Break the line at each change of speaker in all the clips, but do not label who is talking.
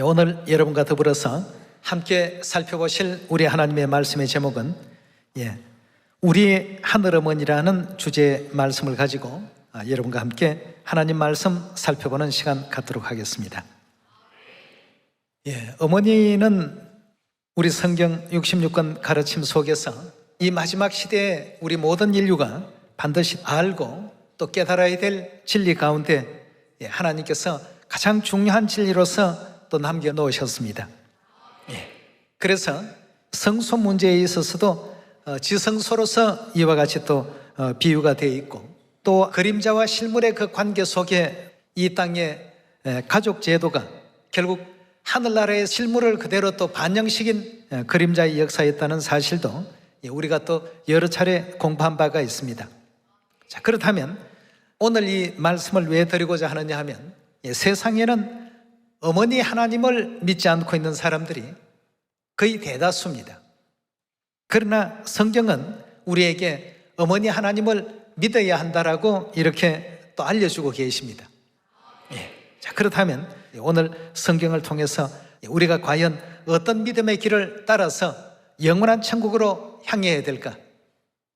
오늘 여러분과 더불어서 함께 살펴보실 우리 하나님의 말씀의 제목은 우리 하늘어머니라는 주제의 말씀을 가지고 여러분과 함께 하나님 말씀 살펴보는 시간 갖도록 하겠습니다. 어머니는 우리 성경 66권 가르침 속에서 이 마지막 시대에 우리 모든 인류가 반드시 알고 또 깨달아야 될 진리 가운데 하나님께서 가장 중요한 진리로서 또 남겨놓으셨습니다. 그래서 성소 문제에 있어서도 지성소로서 이와 같이 또 비유가 되어 있고, 또 그림자와 실물의 그 관계 속에 이 땅의 가족 제도가 결국 하늘나라의 실물을 그대로 또 반영시킨 그림자의 역사였다는 사실도 우리가 또 여러 차례 공부한 바가 있습니다. 자, 그렇다면 오늘 이 말씀을 왜 드리고자 하느냐 하면, 세상에는 어머니 하나님을 믿지 않고 있는 사람들이 거의 대다수입니다. 그러나 성경은 우리에게 어머니 하나님을 믿어야 한다라고 이렇게 또 알려주고 계십니다. 자, 그렇다면 오늘 성경을 통해서 우리가 과연 어떤 믿음의 길을 따라서 영원한 천국으로 향해야 될까?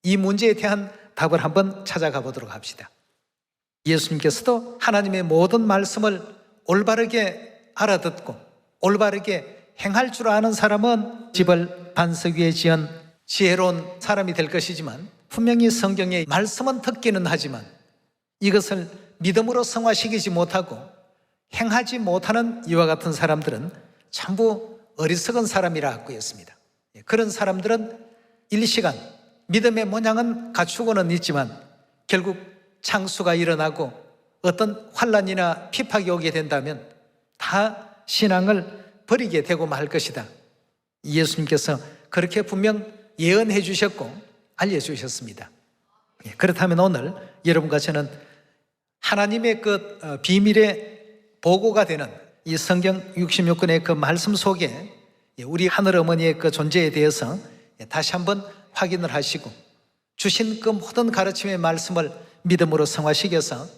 이 문제에 대한 답을 한번 찾아가 보도록 합시다. 예수님께서도 하나님의 모든 말씀을 올바르게 알아듣고 올바르게 행할 줄 아는 사람은 집을 반석 위에 지은 지혜로운 사람이 될 것이지만, 분명히 성경의 말씀은 듣기는 하지만 이것을 믿음으로 성화시키지 못하고 행하지 못하는 이와 같은 사람들은 전부 어리석은 사람이라 하고 있습니다. 그런 사람들은 일시간 믿음의 모양은 갖추고는 있지만 결국 창수가 일어나고 어떤 환난이나 핍박이 오게 된다면 다 신앙을 버리게 되고 말 것이다. 예수님께서 그렇게 분명 예언해 주셨고 알려주셨습니다. 그렇다면 오늘 여러분과 저는 하나님의 그 비밀의 보고가 되는 이 성경 66권의 그 말씀 속에 우리 하늘어머니의 그 존재에 대해서 다시 한번 확인을 하시고, 주신 그 모든 가르침의 말씀을 믿음으로 성화시켜서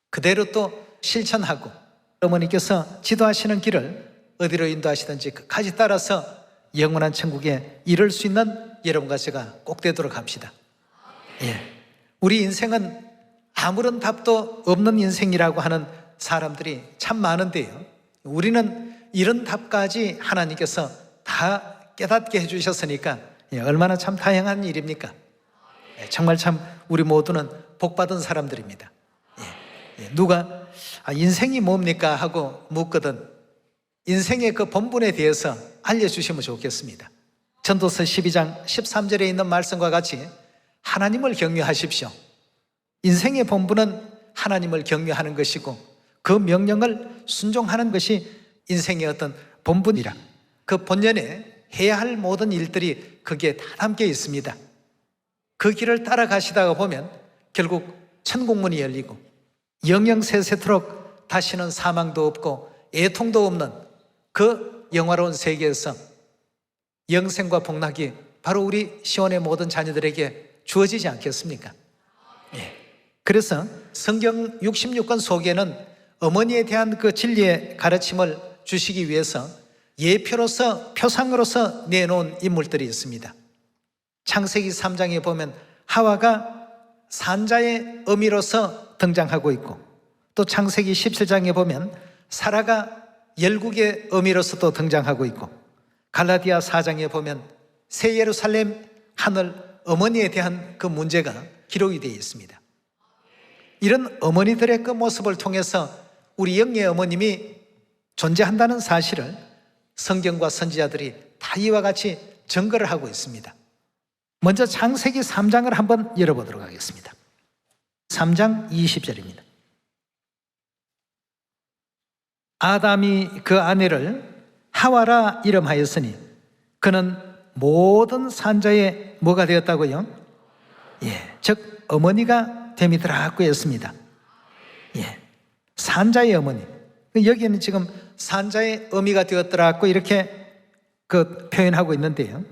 그대로 또 실천하고, 어머니께서 지도하시는 길을 어디로 인도하시든지 끝까지 따라서 영원한 천국에 이를 수 있는 여러분과 제가 꼭 되도록 합시다. 우리 인생은 아무런 답도 없는 인생이라고 하는 사람들이 참 많은데요, 우리는 이런 답까지 하나님께서 다 깨닫게 해주셨으니까 얼마나 참 다양한 일입니까? 정말 참 우리 모두는 복받은 사람들입니다. 누가 인생이 뭡니까 하고 묻거든 인생의 그 본분에 대해서 알려주시면 좋겠습니다. 전도서 12장 13절에 있는 말씀과 같이 하나님을 경외하십시오. 인생의 본분은 하나님을 경외하는 것이고 그 명령을 순종하는 것이 인생의 어떤 본분이라, 그 본연에 해야 할 모든 일들이 거기에 다 담겨 있습니다. 그 길을 따라가시다가 보면 결국 천국문이 열리고 영영세세토록 다시는 사망도 없고 애통도 없는 그 영화로운 세계에서 영생과 복락이 바로 우리 시온의 모든 자녀들에게 주어지지 않겠습니까? 그래서 성경 66권 속에는 어머니에 대한 그 진리의 가르침을 주시기 위해서 예표로서, 표상으로서 내놓은 인물들이 있습니다. 창세기 3장에 보면 하와가 산자의 어미로서 등장하고 있고, 또 창세기 17장에 보면 사라가 열국의 어미로서 또 등장하고 있고, 갈라디아 4장에 보면 새 예루살렘 하늘 어머니에 대한 그 문제가 기록이 되어 있습니다. 이런 어머니들의 그 모습을 통해서 우리 영의 어머님이 존재한다는 사실을 성경과 선지자들이 다 이와 같이 증거를 하고 있습니다. 먼저 창세기 3장을 한번 열어보도록 하겠습니다. 3장 20절입니다. 아담이 그 아내를 하와라 이름하였으니 그는 모든 산자의 뭐가 되었다고요? 즉 어머니가 됨이더라고 했습니다. 산자의 어머니, 여기는 지금 산자의 어미가 되었더라고 이렇게 그 표현하고 있는데요,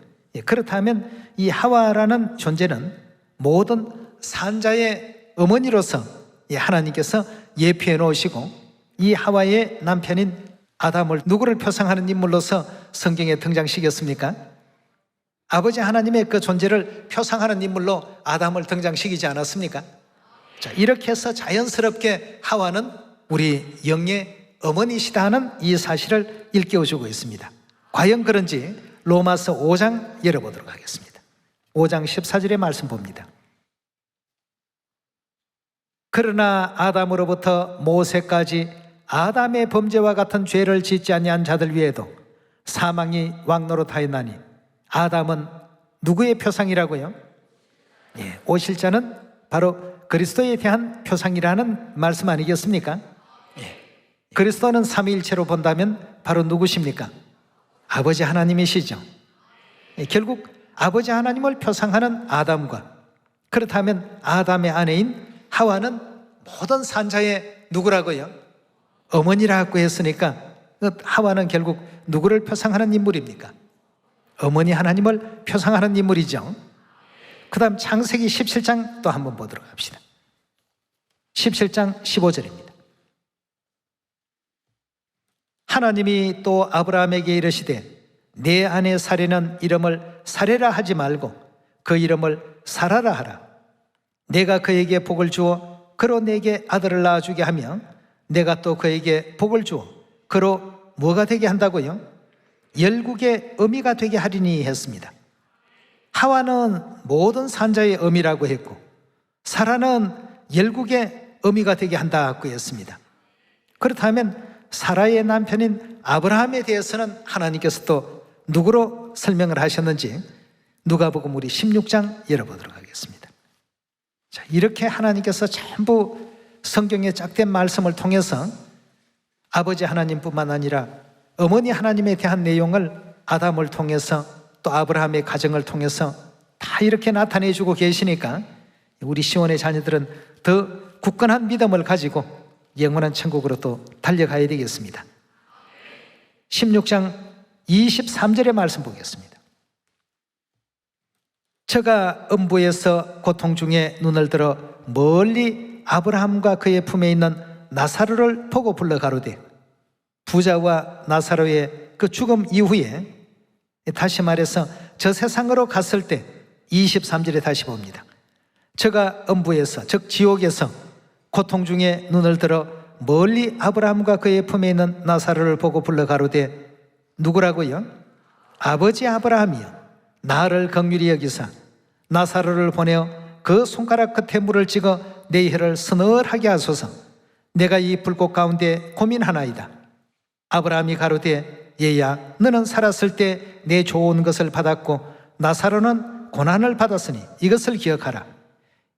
그렇다면 이 하와라는 존재는 모든 산자의 어머니로서 하나님께서 예표해 놓으시고, 이 하와의 남편인 아담을 누구를 표상하는 인물로서 성경에 등장시켰습니까? 아버지 하나님의 그 존재를 표상하는 인물로 아담을 등장시키지 않았습니까? 자, 이렇게 해서 자연스럽게 하와는 우리 영의 어머니시다 하는 이 사실을 일깨워주고 있습니다. 과연 그런지 로마서 5장 열어보도록 하겠습니다. 5장 14절의 말씀 봅니다. 그러나 아담으로부터 모세까지 아담의 범죄와 같은 죄를 짓지 아니한 자들 위에도 사망이 왕노릇하였나니 아담은 누구의 표상이라고요? 오실자는 바로 그리스도에 대한 표상이라는 말씀 아니겠습니까? 그리스도는 삼위일체로 본다면 바로 누구십니까? 아버지 하나님이시죠. 결국 아버지 하나님을 표상하는 아담과, 그렇다면 아담의 아내인 하와는 모든 산자의 누구라고요? 어머니라고 했으니까 하와는 결국 누구를 표상하는 인물입니까? 어머니 하나님을 표상하는 인물이죠. 그 다음 창세기 17장 또 한번 보도록 합시다. 17장 15절입니다. 하나님이 또 아브라함에게 이르시되 내 아내 사레는 이름을 사레라 하지 말고 그 이름을 사라라 하라. 내가 그에게 복을 주어 그로 내게 아들을 낳아주게 하며 내가 또 그에게 복을 주어 그로 뭐가 되게 한다고요? 열국의 어미가 되게 하리니 했습니다. 하와는 모든 산자의 어미라고 했고 사라는 열국의 어미가 되게 한다고 했습니다. 그렇다면 사라의 남편인 아브라함에 대해서는 하나님께서 또 누구로 설명을 하셨는지 누가복음 우리 16장 열어보도록 하겠습니다. 자, 이렇게 하나님께서 전부 성경의 짝된 말씀을 통해서 아버지 하나님뿐만 아니라 어머니 하나님에 대한 내용을 아담을 통해서 또 아브라함의 가정을 통해서 다 이렇게 나타내 주고 계시니까 우리 시온의 자녀들은 더 굳건한 믿음을 가지고 영원한 천국으로 또 달려가야 되겠습니다. 16장 23절의 말씀 보겠습니다. 저가 음부에서 고통 중에 눈을 들어 멀리 아브라함과 그의 품에 있는 나사로를 보고 불러 가로되, 부자와 나사로의 그 죽음 이후에 다시 말해서 저 세상으로 갔을 때 23절에 다시 봅니다. 저가 음부에서 즉 지옥에서 고통 중에 눈을 들어 멀리 아브라함과 그의 품에 있는 나사로를 보고 불러 가로되, 누구라고요? 아버지 아브라함이여 나를 긍휼히 여기사 나사로를 보내어 그 손가락 끝에 물을 찍어 내 혀를 서늘하게 하소서. 내가 이 불꽃 가운데 고민하나이다. 아브라함이 가로되, 얘야 너는 살았을 때 내 좋은 것을 받았고 나사로는 고난을 받았으니 이것을 기억하라.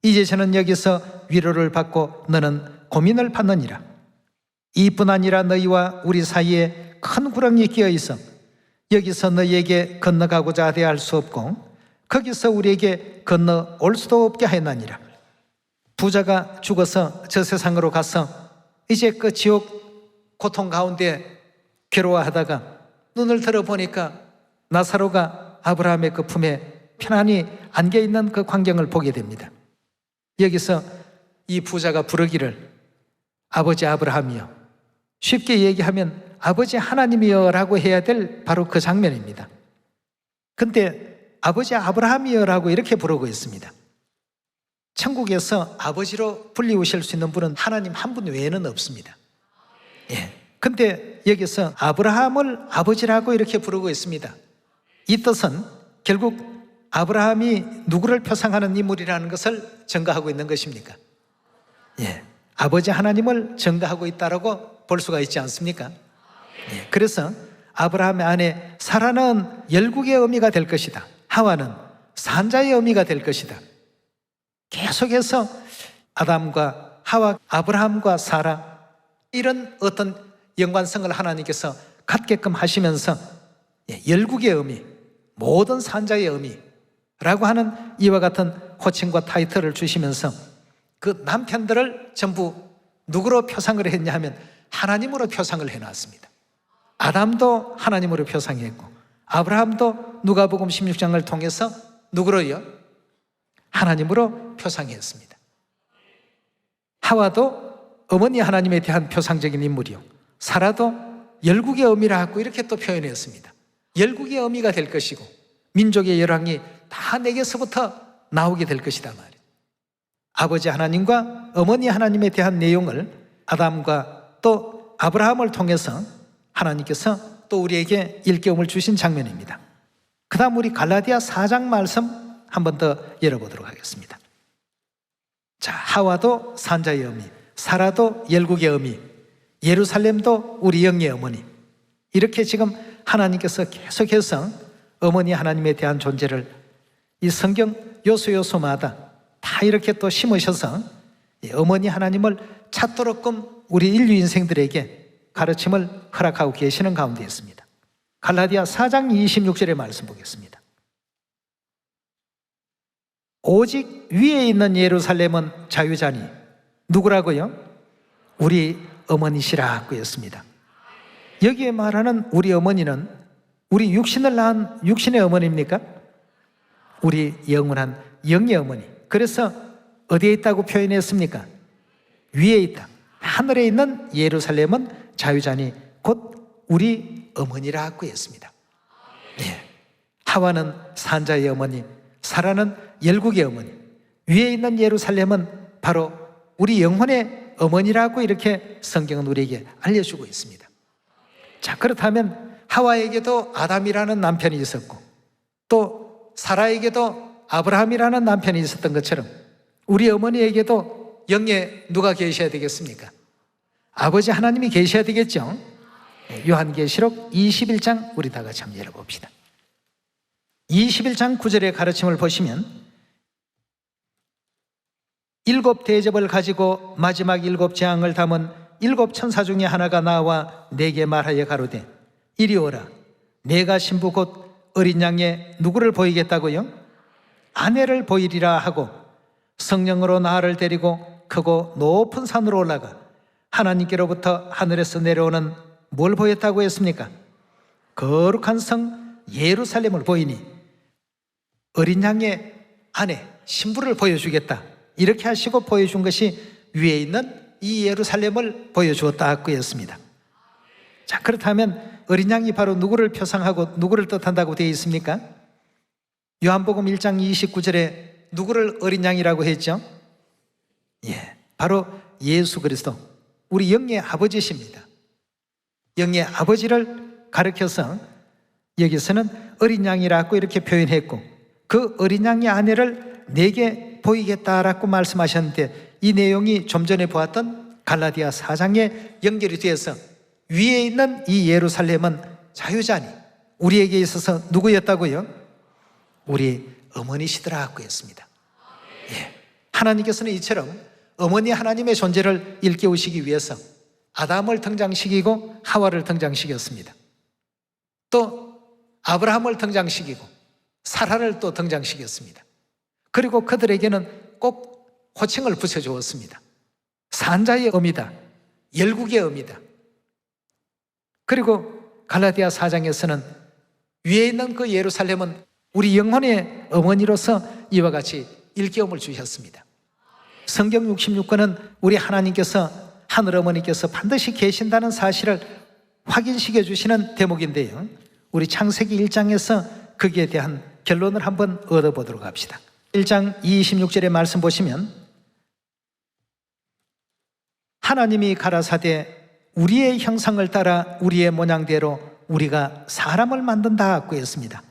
이제 저는 여기서 위로를 받고 너는 고민을 받느니라. 이뿐 아니라 너희와 우리 사이에 큰 구렁이 끼어 있어 여기서 너희에게 건너가고자 하되 할 수 없고 거기서 우리에게 건너올 수도 없게 하였나니라. 부자가 죽어서 저 세상으로 가서 이제 그 지옥 고통 가운데 괴로워하다가 눈을 들어보니까 나사로가 아브라함의 그 품에 편안히 안겨있는 그 광경을 보게 됩니다. 여기서 이 부자가 부르기를 아버지 아브라함이여, 쉽게 얘기하면 아버지 하나님이여 라고 해야 될 바로 그 장면입니다. 근데 아버지 아브라함이여 라고 이렇게 부르고 있습니다. 천국에서 아버지로 불리우실 수 있는 분은 하나님 한 분 외에는 없습니다. 근데 여기서 아브라함을 아버지라고 이렇게 부르고 있습니다. 이 뜻은 결국 아브라함이 누구를 표상하는 인물이라는 것을 증거하고 있는 것입니까? 아버지 하나님을 증거하고 있다라고 볼 수가 있지 않습니까? 그래서 아브라함의 아내 사라는 열국의 어미가 될 것이다. 하와는 산자의 어미가 될 것이다. 계속해서 아담과 하와, 아브라함과 사라 이런 어떤 연관성을 하나님께서 갖게끔 하시면서 열국의 어미, 모든 산자의 어미라고 하는 이와 같은 호칭과 타이틀을 주시면서 그 남편들을 전부 누구로 표상을 했냐 하면 하나님으로 표상을 해놨습니다. 아담도 하나님으로 표상했고 아브라함도 누가복음 16장을 통해서 누구로요? 하나님으로 표상했습니다. 하와도 어머니 하나님에 대한 표상적인 인물이요, 사라도 열국의 어미라고 이렇게 또 표현했습니다. 열국의 어미가 될 것이고 민족의 열왕이 다 내게서부터 나오게 될 것이다 말이에요. 아버지 하나님과 어머니 하나님에 대한 내용을 아담과 또 아브라함을 통해서 하나님께서 또 우리에게 일깨움을 주신 장면입니다. 그 다음 우리 갈라디아 4장 말씀 한 번 더 열어보도록 하겠습니다. 자, 하와도 산자의 어미, 사라도 열국의 어미, 예루살렘도 우리 영의 어머니, 이렇게 지금 하나님께서 계속해서 어머니 하나님에 대한 존재를 이 성경 요소요소마다 다 이렇게 또 심으셔서 어머니 하나님을 찾도록끔 우리 인류 인생들에게 가르침을 허락하고 계시는 가운데 있습니다. 갈라디아 4장 26절의 말씀 보겠습니다. 오직 위에 있는 예루살렘은 자유자니 누구라고요? 우리 어머니시라고 했습니다. 여기에 말하는 우리 어머니는 우리 육신을 낳은 육신의 어머니입니까? 우리 영원한 영의 어머니. 그래서 어디에 있다고 표현했습니까? 위에 있다. 하늘에 있는 예루살렘은 자유자니 곧 우리 어머니라고 했습니다. 네. 하와는 산자의 어머니, 사라는 열국의 어머니, 위에 있는 예루살렘은 바로 우리 영혼의 어머니라고 이렇게 성경은 우리에게 알려주고 있습니다. 자, 그렇다면 하와에게도 아담이라는 남편이 있었고 또 사라에게도 아브라함이라는 남편이 있었던 것처럼 우리 어머니에게도 영에 누가 계셔야 되겠습니까? 아버지 하나님이 계셔야 되겠죠. 요한계시록 21장 우리 다 같이 한번 열어봅시다. 21장 9절의 가르침을 보시면 7 대접을 가지고 마지막 7 재앙을 담은 7 천사 중에 하나가 나와 내게 말하여 가로되 이리 오라. 내가 신부 곧 어린 양의 누구를 보이겠다고요? 아내를 보이리라 하고 성령으로 나를 데리고 크고 높은 산으로 올라가 하나님께로부터 하늘에서 내려오는 뭘 보였다고 했습니까? 거룩한 성 예루살렘을 보이니 어린 양의 아내 신부를 보여주겠다. 이렇게 하시고 보여준 것이 위에 있는 이 예루살렘을 보여주었다고 했습니다. 자, 그렇다면 어린 양이 바로 누구를 표상하고 누구를 뜻한다고 되어 있습니까? 요한복음 1장 29절에 누구를 어린 양이라고 했죠? 예, 바로 예수 그리스도, 우리 영의 아버지십니다. 영의 아버지를 가르쳐서 여기서는 어린 양이라고 이렇게 표현했고 그 어린 양의 아내를 내게 보이겠다라고 말씀하셨는데 이 내용이 좀 전에 보았던 갈라디아 4장에 연결이 되어서 위에 있는 이 예루살렘은 자유자니 우리에게 있어서 누구였다고요? 우리 어머니시더라고 했습니다. 예. 하나님께서는 이처럼 어머니 하나님의 존재를 일깨우시기 위해서 아담을 등장시키고 하와를 등장시켰습니다. 또 아브라함을 등장시키고 사라를 또 등장시켰습니다. 그리고 그들에게는 꼭 호칭을 붙여주었습니다. 산자의 어미다, 열국의 어미다. 그리고 갈라디아 4장에서는 위에 있는 그 예루살렘은 우리 영혼의 어머니로서 이와 같이 일깨움을 주셨습니다. 성경 66권은 우리 하나님께서 하늘 어머니께서 반드시 계신다는 사실을 확인시켜 주시는 대목인데요, 우리 창세기 1장에서 거기에 대한 결론을 한번 얻어보도록 합시다. 1장 26절의 말씀 보시면 하나님이 가라사대 우리의 형상을 따라 우리의 모양대로 우리가 사람을 만든다고 했습니다.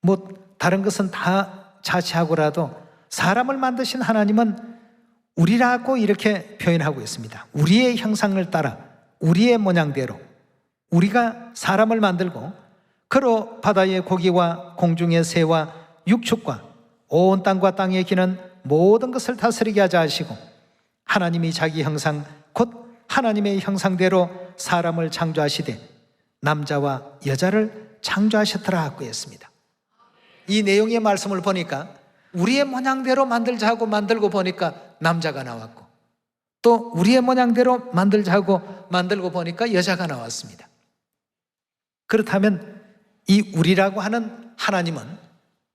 뭐 다른 것은 다 자체하고라도 사람을 만드신 하나님은 우리라고 이렇게 표현하고 있습니다. 우리의 형상을 따라 우리의 모양대로 우리가 사람을 만들고 그로 바다의 고기와 공중의 새와 육축과 온 땅과 땅에 기는 모든 것을 다스리게 하자 하시고 하나님이 자기 형상 곧 하나님의 형상대로 사람을 창조하시되 남자와 여자를 창조하셨더라고 했습니다. 이 내용의 말씀을 보니까 우리의 모양대로 만들자 하고 만들고 보니까 남자가 나왔고 또 우리의 모양대로 만들자 하고 만들고 보니까 여자가 나왔습니다. 그렇다면 이 우리라고 하는 하나님은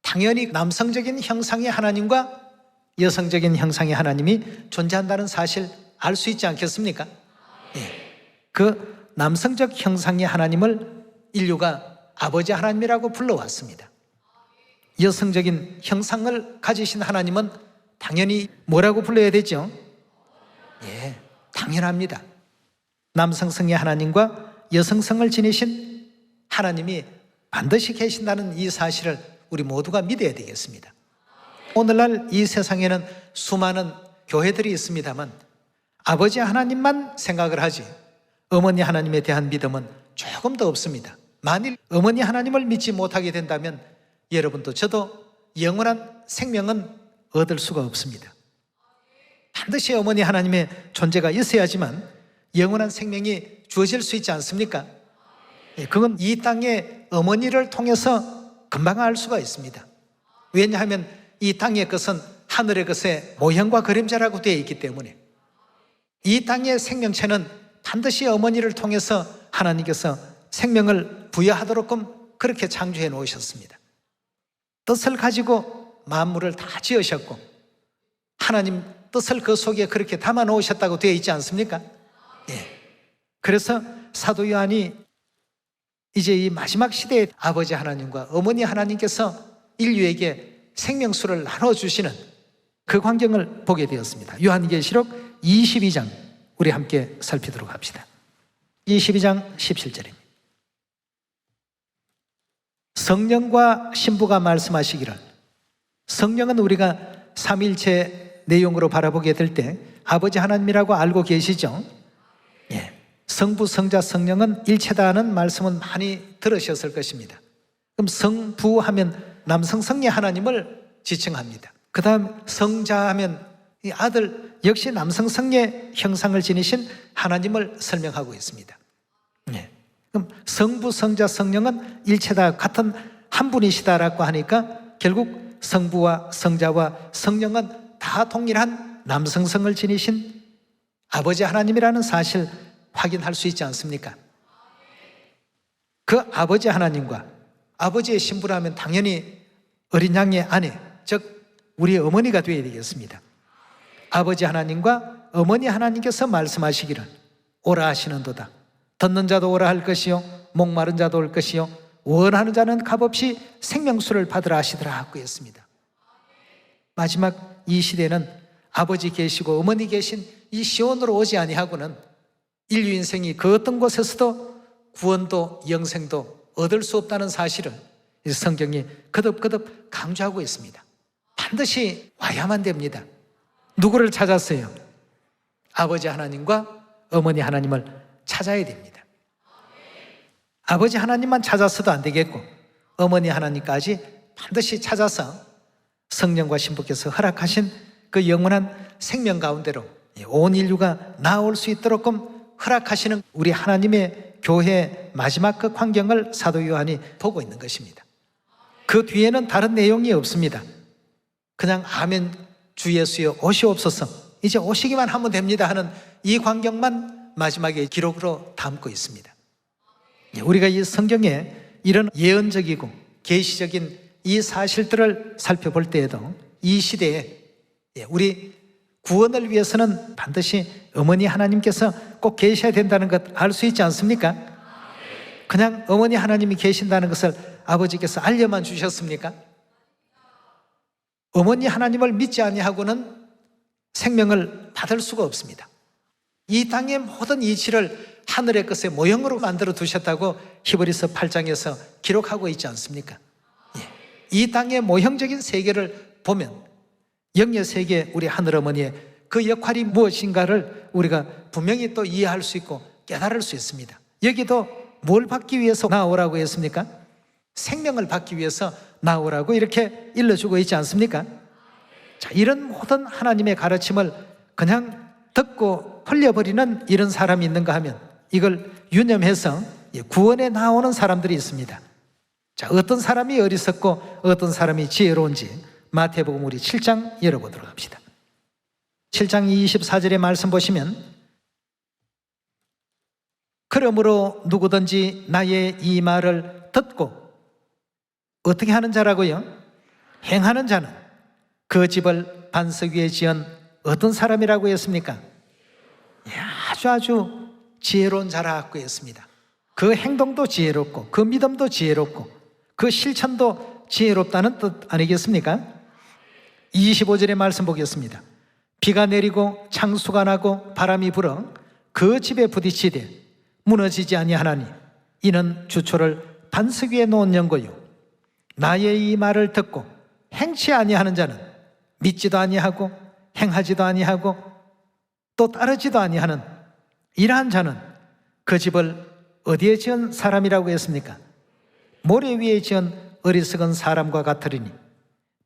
당연히 남성적인 형상의 하나님과 여성적인 형상의 하나님이 존재한다는 사실 알 수 있지 않겠습니까? 예. 그 남성적 형상의 하나님을 인류가 아버지 하나님이라고 불러왔습니다. 여성적인 형상을 가지신 하나님은 당연히 뭐라고 불러야 되죠? 예, 당연합니다. 남성성의 하나님과 여성성을 지니신 하나님이 반드시 계신다는 이 사실을 우리 모두가 믿어야 되겠습니다. 오늘날 이 세상에는 수많은 교회들이 있습니다만 아버지 하나님만 생각을 하지 어머니 하나님에 대한 믿음은 조금 더 없습니다. 만일 어머니 하나님을 믿지 못하게 된다면 여러분도 저도 영원한 생명은 얻을 수가 없습니다. 반드시 어머니 하나님의 존재가 있어야지만 영원한 생명이 주어질 수 있지 않습니까? 그건 이 땅의 어머니를 통해서 금방 알 수가 있습니다. 왜냐하면 이 땅의 것은 하늘의 것의 모형과 그림자라고 되어 있기 때문에 이 땅의 생명체는 반드시 어머니를 통해서 하나님께서 생명을 부여하도록 그렇게 창조해 놓으셨습니다. 뜻을 가지고 만물을 다 지으셨고 하나님 뜻을 그 속에 그렇게 담아 놓으셨다고 되어 있지 않습니까? 예. 그래서 사도 요한이 이제 이 마지막 시대에 아버지 하나님과 어머니 하나님께서 인류에게 생명수를 나눠주시는 그 광경을 보게 되었습니다. 요한계시록 22장 우리 함께 살피도록 합시다. 22장 17절입니다. 성령과 신부가 말씀하시기를, 성령은 우리가 삼위일체 내용으로 바라보게 될 때 아버지 하나님이라고 알고 계시죠? 예. 성부, 성자, 성령은 일체다 하는 말씀은 많이 들으셨을 것입니다. 그럼 성부 하면 남성성의 하나님을 지칭합니다. 그 다음 성자 하면 이 아들 역시 남성성의 형상을 지니신 하나님을 설명하고 있습니다. 예. 그럼 성부, 성자, 성령은 일체다 같은 한 분이시다라고 하니까 결국 성부와 성자와 성령은 다 동일한 남성성을 지니신 아버지 하나님이라는 사실 확인할 수 있지 않습니까? 그 아버지 하나님과 아버지의 신부라면 당연히 어린 양의 아내, 즉 우리의 어머니가 되어야 되겠습니다. 아버지 하나님과 어머니 하나님께서 말씀하시기를 오라 하시는도다. 듣는 자도 오라 할 것이요 목마른 자도 올 것이요 원하는 자는 값없이 생명수를 받으라 하시더라 하고 했습니다. 마지막 이 시대는 아버지 계시고 어머니 계신 이 시온으로 오지 아니하고는 인류 인생이 그 어떤 곳에서도 구원도 영생도 얻을 수 없다는 사실을 성경이 거듭거듭 강조하고 있습니다. 반드시 와야만 됩니다. 누구를 찾았어요? 아버지 하나님과 어머니 하나님을 찾아야 됩니다. 아버지 하나님만 찾았어도 안 되겠고 어머니 하나님까지 반드시 찾아서 성령과 신부께서 허락하신 그 영원한 생명 가운데로 온 인류가 나올 수 있도록 허락하시는 우리 하나님의 교회의 마지막 그 광경을 사도 요한이 보고 있는 것입니다. 그 뒤에는 다른 내용이 없습니다. 그냥 아멘 주 예수여 오시옵소서 이제 오시기만 하면 됩니다 하는 이 광경만 마지막에 기록으로 담고 있습니다. 우리가 이 성경에 이런 예언적이고 계시적인 이 사실들을 살펴볼 때에도 이 시대에 우리 구원을 위해서는 반드시 어머니 하나님께서 꼭 계셔야 된다는 것 알 수 있지 않습니까? 그냥 어머니 하나님이 계신다는 것을 아버지께서 알려만 주셨습니까? 어머니 하나님을 믿지 아니하고는 생명을 받을 수가 없습니다. 이 땅의 모든 이치를 하늘의 것의 모형으로 만들어 두셨다고 히브리서 8장에서 기록하고 있지 않습니까? 이 땅의 모형적인 세계를 보면 영의 세계 우리 하늘어머니의 그 역할이 무엇인가를 우리가 분명히 또 이해할 수 있고 깨달을 수 있습니다. 여기도 뭘 받기 위해서 나오라고 했습니까? 생명을 받기 위해서 나오라고 이렇게 일러주고 있지 않습니까? 자, 이런 모든 하나님의 가르침을 그냥 듣고 흘려버리는 이런 사람이 있는가 하면 이걸 유념해서 구원에 나오는 사람들이 있습니다. 자, 어떤 사람이 어리석고 어떤 사람이 지혜로운지 마태복음 우리 7장 열어보도록 합시다. 7장 24절의 말씀 보시면 그러므로 누구든지 나의 이 말을 듣고 어떻게 하는 자라고요? 행하는 자는 그 집을 반석 위에 지은 어떤 사람이라고 했습니까? 아주 지혜로운 자라고 했습니다. 그 행동도 지혜롭고 그 믿음도 지혜롭고 그 실천도 지혜롭다는 뜻 아니겠습니까? 25절의 말씀 보겠습니다. 비가 내리고 창수가 나고 바람이 불어 그 집에 부딪히되 무너지지 아니하나니 이는 주초를 반석 위에 놓은 연고요 나의 이 말을 듣고 행치 아니하는 자는 믿지도 아니하고 행하지도 아니하고 또 따르지도 아니하는 이러한 자는 그 집을 어디에 지은 사람이라고 했습니까? 모래 위에 지은 어리석은 사람과 같으리니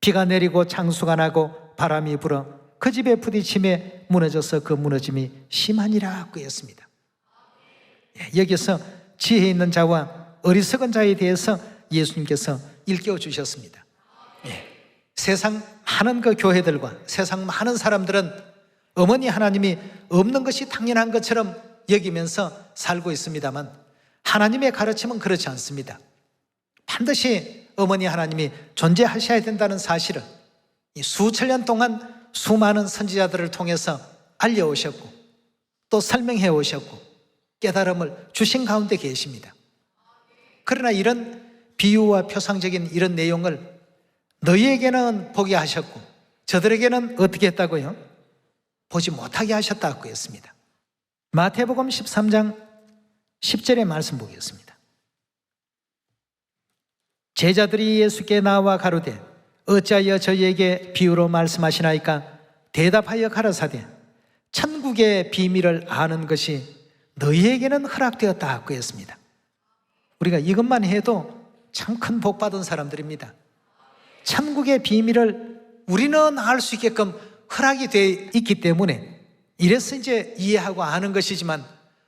비가 내리고 창수가 나고 바람이 불어 그 집에 부딪힘에 무너져서 그 무너짐이 심하니라고 했습니다. 여기서 지혜 있는 자와 어리석은 자에 대해서 예수님께서 일깨워 주셨습니다. 세상 많은 그 교회들과 세상 많은 사람들은 어머니 하나님이 없는 것이 당연한 것처럼 여기면서 살고 있습니다만 하나님의 가르침은 그렇지 않습니다. 반드시 어머니 하나님이 존재하셔야 된다는 사실을 이 수천 년 동안 수많은 선지자들을 통해서 알려오셨고 또 설명해 오셨고 깨달음을 주신 가운데 계십니다. 그러나 이런 비유와 표상적인 이런 내용을 너희에게는 보게 하셨고 저들에게는 어떻게 했다고요? 보지 못하게 하셨다고 했습니다. 마태복음 13장 10절의 말씀 보겠습니다. 제자들이 예수께 나와 가로되 어찌하여 저희에게 비유로 말씀하시나이까? 대답하여 가라사대 천국의 비밀을 아는 것이 너희에게는 허락되었다고 했습니다. 우리가 이것만 해도 참 큰 복 받은 사람들입니다. 천국의 비밀을 우리는 알 수 있게끔 허락이 되어 있기 때문에 이래서 이제 이해하고 아는 것이지만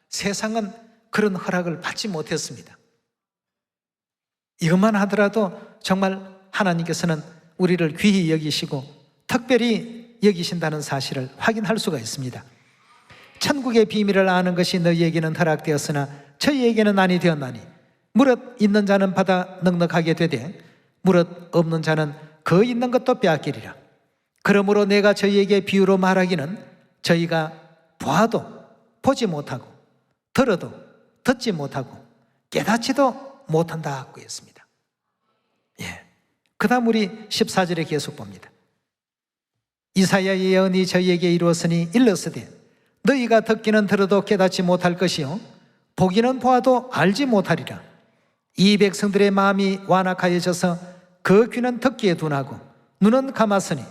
세상은 그런 허락을 받지 못했습니다. 이것만 하더라도 정말 하나님께서는 우리를 귀히 여기시고 특별히 여기신다는 사실을 확인할 수가 있습니다. 천국의 비밀을 아는 것이 너희에게는 허락되었으나 저희에게는 아니 되었나니 무릇 있는 자는 받아 넉넉하게 되되 무릇 없는 자는 그 있는 것도 빼앗기리라. 그러므로 내가 저희에게 비유로 말하기는 저희가 보아도 보지 못하고 들어도 듣지 못하고 깨닫지도 못한다고 했습니다. 그 다음 우리 14절에 계속 봅니다. 이사야의 예언이 저희에게 이루었으니 일렀으되 너희가 듣기는 들어도 깨닫지 못할 것이요 보기는 보아도 알지 못하리라. 이 백성들의 마음이 완악하여져서 그 귀는 듣기에 둔하고 눈은 감았으니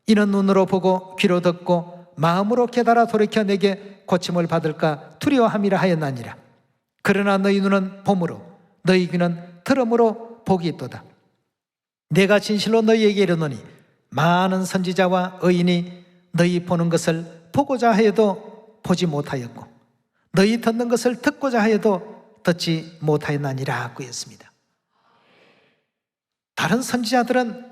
이는 눈으로 보고 귀로 듣고 마음으로 깨달아 돌이켜 내게 고침을 받을까 두려워함이라 하였나니라. 그러나 너희 눈은 봄으로 너희 귀는 들음으로 복이 있도다. 내가 진실로 너희에게 이르노니 많은 선지자와 의인이 너희 보는 것을 보고자 하여도 보지 못하였고 너희 듣는 것을 듣고자 하여도 듣지 못하였나니라 했습니다. 다른 선지자들은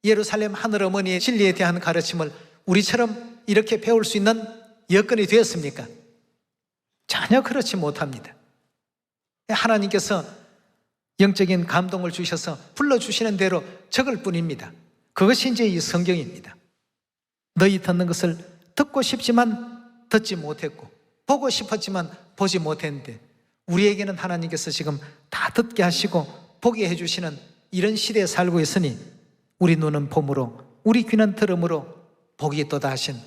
예루살렘 하늘어머니의 진리에 대한 가르침을 우리처럼 이렇게 배울 수 있는 여건이 되었습니까? 전혀 그렇지 못합니다. 하나님께서 영적인 감동을 주셔서 불러주시는 대로 적을 뿐입니다. 그것이 이제 이 성경입니다. 너희 듣는 것을 듣고 싶지만 듣지 못했고 보고 싶었지만 보지 못했는데 우리에게는 하나님께서 지금 다 듣게 하시고 보게 해주시는 이런 시대에 살고 있으니 우리 눈은 봄으로 우리 귀는 들음으로 복이 있도다 하신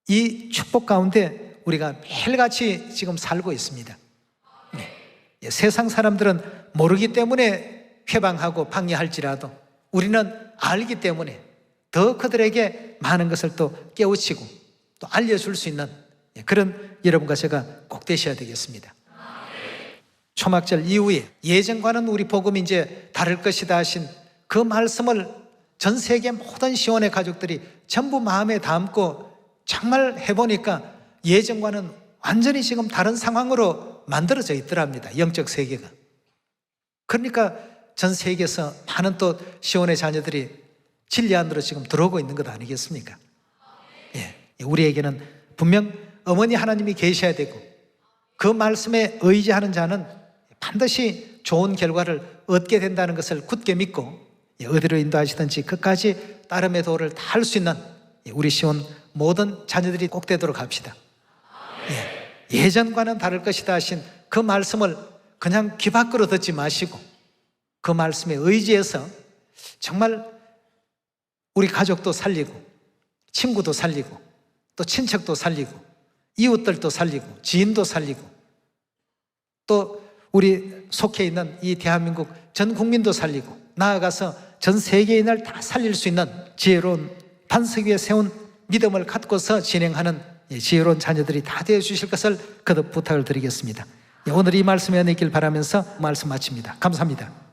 이 축복 가운데 우리가 매일같이 지금 살고 있습니다. 세상 사람들은 모르기 때문에 회방하고 방해할지라도 우리는 알기 때문에 더 그들에게 많은 것을 또 깨우치고 또 알려줄 수 있는 그런 여러분과 제가 꼭 되셔야 되겠습니다. 초막절 이후에 예전과는 우리 복음이 이제 다를 것이다 하신 그 말씀을 전 세계 모든 시온의 가족들이 전부 마음에 담고 정말 해보니까 예전과는 완전히 지금 다른 상황으로 만들어져 있더랍니다. 영적 세계가. 그러니까 전 세계에서 많은 또 시온의 자녀들이 진리 안으로 지금 들어오고 있는 것 아니겠습니까? 우리에게는 분명 어머니 하나님이 계셔야 되고 그 말씀에 의지하는 자는 반드시 좋은 결과를 얻게 된다는 것을 굳게 믿고 어디로 인도하시든지 끝까지 따름의 도를 다 할 수 있는 우리 시온 모든 자녀들이 꼭 되도록 합시다. 예전과는 다를 것이다 하신 그 말씀을 그냥 귀 밖으로 듣지 마시고 그 말씀에 의지해서 정말 우리 가족도 살리고 친구도 살리고 또 친척도 살리고 이웃들도 살리고 지인도 살리고 또 우리 속해 있는 이 대한민국 전 국민도 살리고 나아가서 전 세계인을 다 살릴 수 있는 지혜로운 반석 위에 세운 믿음을 갖고서 진행하는 지혜로운 자녀들이 다 되어 주실 것을 거듭 부탁을 드리겠습니다. 오늘 이 말씀에 은혜 있길 바라면서 말씀 마칩니다. 감사합니다.